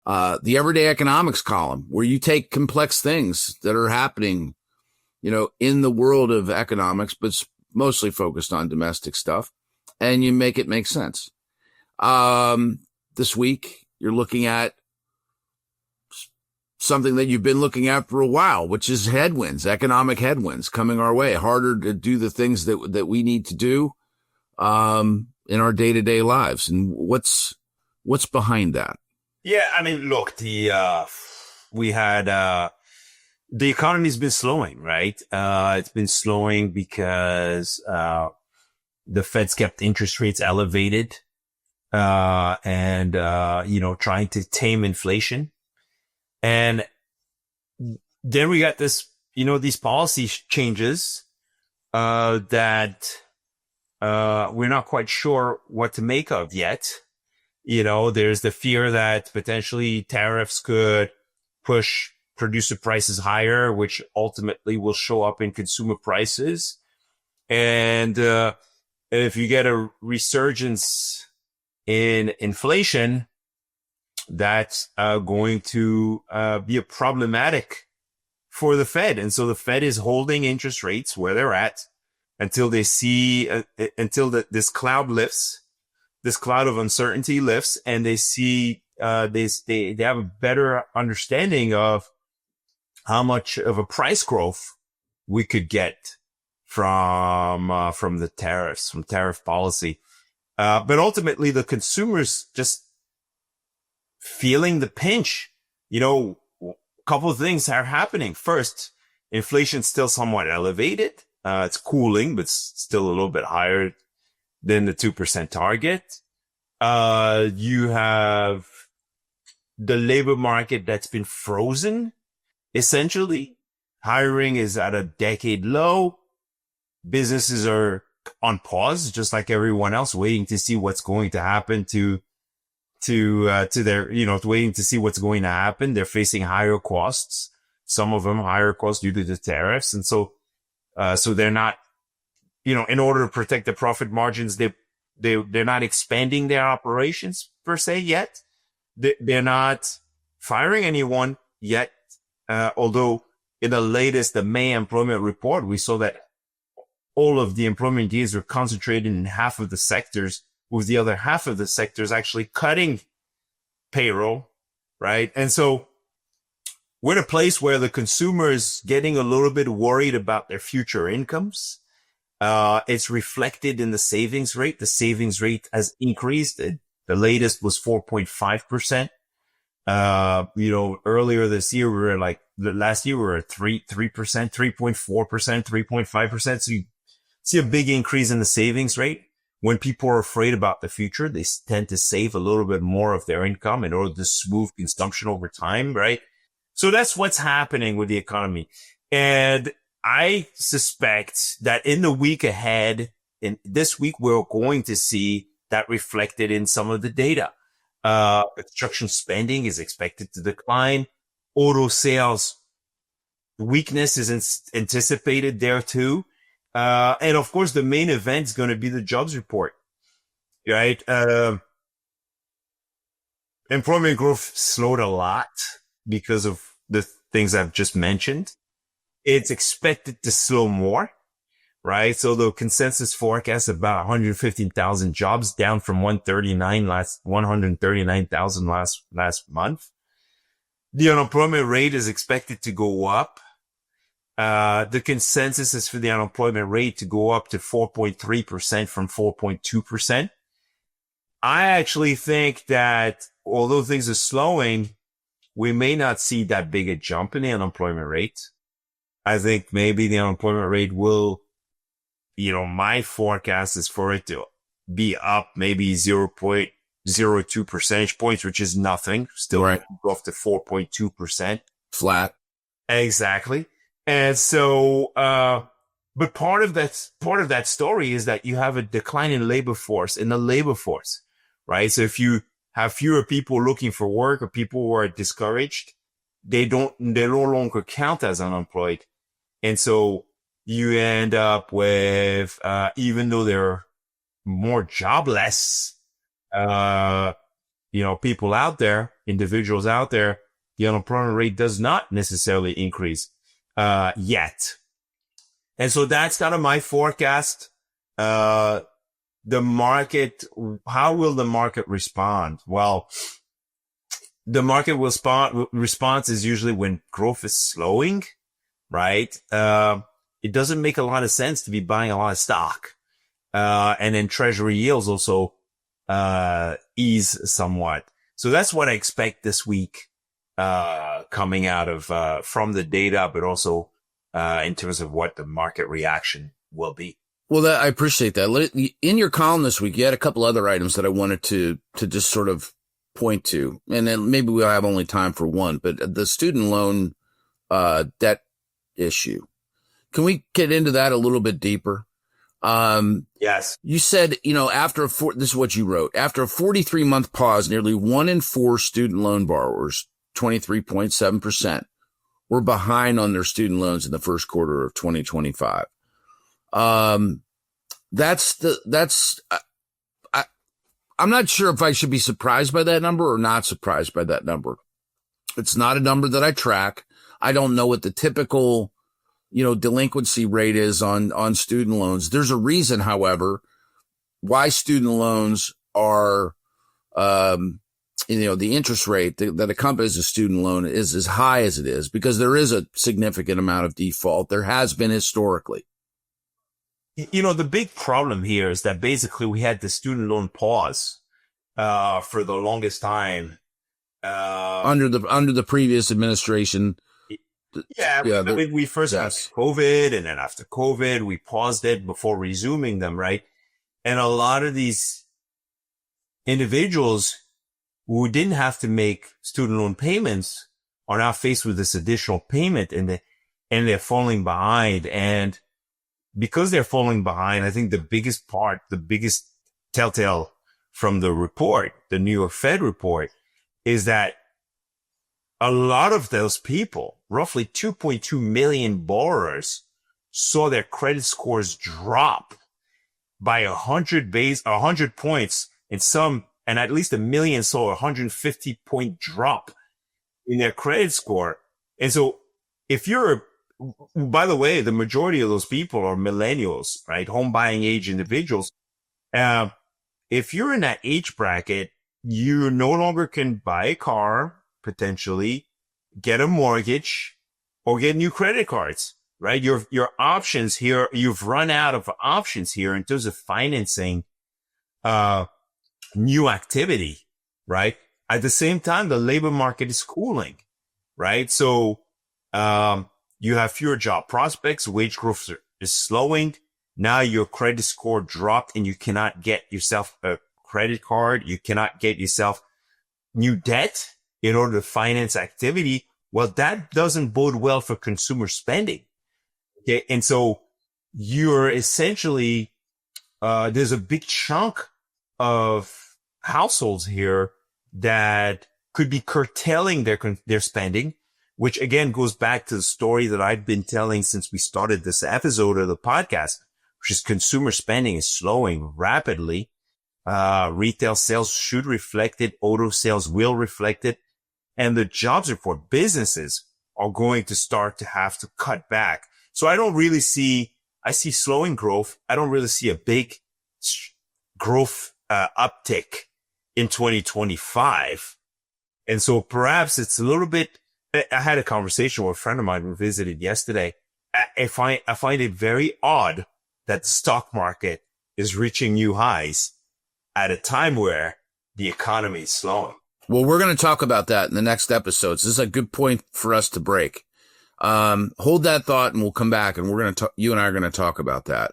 The everyday economics column, where you take complex things that are happening, in the world of economics, but it's mostly focused on domestic stuff, and you make it make sense. This week, you're looking at something that you've been looking at for a while, which is economic headwinds coming our way, harder to do the things that we need to do, in our day-to-day lives. And what's behind that? Yeah, I mean, look, we had, the economy's been slowing, right? It's been slowing because, the Fed's kept interest rates elevated, and trying to tame inflation. And then we got this, these policy changes, that, we're not quite sure what to make of yet. There's the fear that potentially tariffs could push producer prices higher, which ultimately will show up in consumer prices. And if you get a resurgence in inflation, that's going to be a problematic for the Fed. And so the Fed is holding interest rates where they're at until they see, this cloud lifts, this cloud of uncertainty lifts, and they see, they have a better understanding of how much of a price growth we could get from the tariffs, from tariff policy. But ultimately the consumers just feeling the pinch. A couple of things are happening. First, inflation's still somewhat elevated. It's cooling, but still a little bit higher than the 2% target. You have the labor market that's been frozen. Essentially, hiring is at a decade low. Businesses are on pause, just like everyone else, waiting to see what's going to happen to their, waiting to see what's going to happen. They're facing higher costs. Some of them higher costs due to the tariffs. And so they're not, in order to protect the profit margins, they're not expanding their operations per se yet. They're not firing anyone yet. Although in the May employment report, we saw that all of the employment deals were concentrated in half of the sectors, with the other half of the sectors actually cutting payroll, right? And so we're in a place where the consumer is getting a little bit worried about their future incomes. It's reflected in the savings rate. The savings rate has increased. The latest was 4.5%. Earlier this year, last year we were at 3%, 3.4%, 3.5%. So you see a big increase in the savings rate. When people are afraid about the future, they tend to save a little bit more of their income in order to smooth consumption over time, right? So that's what's happening with the economy. And I suspect that in the week ahead, in this week, we're going to see that reflected in some of the data. Construction spending is expected to decline. Auto sales weakness is anticipated there too. And of course, the main event is going to be the jobs report, right? Employment growth slowed a lot because of the things I've just mentioned. It's expected to slow more, right? So the consensus forecast about 115,000 jobs, down from 139,000 last month. The unemployment rate is expected to go up. The consensus is for the unemployment rate to go up to 4.3% from 4.2%. I actually think that although things are slowing, we may not see that big a jump in the unemployment rate. I think maybe the unemployment rate will, my forecast is for it to be up maybe 0.02 percentage points, which is nothing. Still right. Go up to 4.2%. Flat. Exactly. And so, but part of that story is that you have a decline in the labor force, right? So if you have fewer people looking for work or people who are discouraged, they no longer count as unemployed. And so you end up with, even though they're more jobless, people out there, individuals out there, the unemployment rate does not necessarily increase, yet. And so that's kind of my forecast. The market, how will the market respond? Well, the market will response is usually when growth is slowing, right? It doesn't make a lot of sense to be buying a lot of stock. And then treasury yields also, ease somewhat. So that's what I expect this week, coming out of, from the data, but also, in terms of what the market reaction will be. Well, I appreciate that. In your column this week, you had a couple other items that I wanted to just sort of point to, and then maybe we'll have only time for one, but the student loan, debt issue. Can we get into that a little bit deeper? Yes. You said, this is what you wrote. After a 43-month pause, nearly 1 in 4 student loan borrowers, 23.7%, were behind on their student loans in the first quarter of 2025. I'm not sure if I should be surprised by that number or not surprised by that number. It's not a number that I track. I don't know what the typical, delinquency rate is on student loans. There's a reason, however, why student loans are, the interest rate that accompanies a student loan is as high as it is because there is a significant amount of default. There has been historically. The big problem here is that basically we had the student loan pause, for the longest time, under the previous administration. We first had COVID, and then after COVID, we paused it before resuming them, right? And a lot of these individuals who didn't have to make student loan payments are now faced with this additional payment, and they're falling behind. And because they're falling behind, I think the biggest telltale from the report, the New York Fed report, is that a lot of those people, roughly 2.2 million borrowers, saw their credit scores drop by 100 points, and at least 1 million saw a 150-point drop in their credit score. And so by the way, the majority of those people are millennials, right? Home buying age individuals. If you're in that age bracket, you no longer can buy a car, potentially get a mortgage, or get new credit cards, right? Your options here, you've run out of options here in terms of financing, new activity, right? At the same time, the labor market is cooling, right? So, you have fewer job prospects, wage growth is slowing. Now your credit score dropped and you cannot get yourself a credit card. You cannot get yourself new debt in order to finance activity. Well, that doesn't bode well for consumer spending. Okay. And so you're essentially, there's a big chunk of households here that could be curtailing their spending, which again goes back to the story that I've been telling since we started this episode of the podcast, which is consumer spending is slowing rapidly. Retail sales should reflect it. Auto sales will reflect it. And the jobs report, businesses are going to start to have to cut back. So I see slowing growth. I don't really see a big growth, uptick in 2025. And so perhaps it's a little bit, I had a conversation with a friend of mine who visited yesterday. I find it very odd that the stock market is reaching new highs at a time where the economy is slowing. Well, we're going to talk about that in the next episodes. This is a good point for us to break. Hold that thought and we'll come back and you and I are going to talk about that.